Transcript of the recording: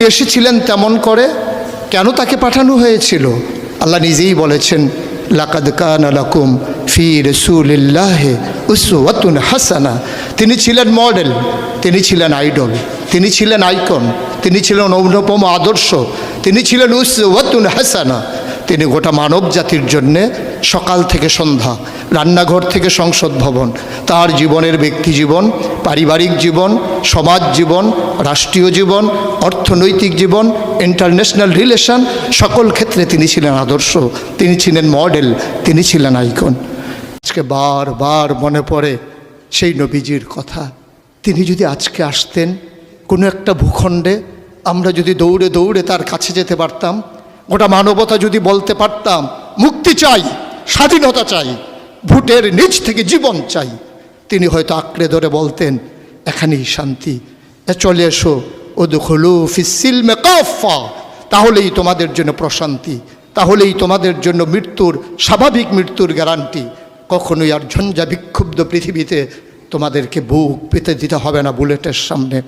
এসেছিলেন তেমন করে? কেন তাকে পাঠানো হয়েছিল? আল্লাহ নিজেই বলেছেন, লাকাদ কানা লাকুম ফি রাসূলিল্লাহি উসওয়াতুন হাসানা। তিনি ছিলেন মডেল, তিনি ছিলেন আইডল, তিনি ছিলেন আইকন, তিনি ছিলেন অনুপম আদর্শ, তিনি ছিলেন উসওয়াতুন হাসানা। তিনি গোটা মানব জাতির জন্যে সকাল থেকে সন্ধ্যা, রান্নাঘর থেকে সংসদ ভবন, তার জীবনের ব্যক্তি জীবন, পারিবারিক জীবন, সমাজ জীবন, রাষ্ট্রীয় জীবন, অর্থনৈতিক জীবন, ইন্টারন্যাশনাল রিলেশন, সকল ক্ষেত্রে তিনি ছিলেন আদর্শ, তিনি ছিলেন মডেল, তিনি ছিলেন আইকন। আজকে বারবার মনে পড়ে সেই নবীজির কথা। তিনি যদি আজকে আসতেন কোনো একটা ভূখণ্ডে, আমরা যদি দৌড়ে দৌড়ে তার কাছে যেতে পারতাম, গোটা মানবতা যদি বলতে পারতাম মুক্তি চাই, স্বাধীনতা চাই, ভোটের নিচ থেকে জীবন চাই, তিনি হয়তো আঁকড়ে ধরে বলতেন এখানেই শান্তি, চলে এসো উদখুলু ফিস-সিলমি কাফা, তাহলেই তোমাদের জন্য প্রশান্তি, তাহলেই তোমাদের জন্য মৃত্যুর, স্বাভাবিক মৃত্যুর গ্যারান্টি। কখনোই আর ঝঞ্ঝা বিক্ষুব্ধ পৃথিবীতে তোমাদেরকে বুক পেতে দিতে হবে না বুলেটের সামনে।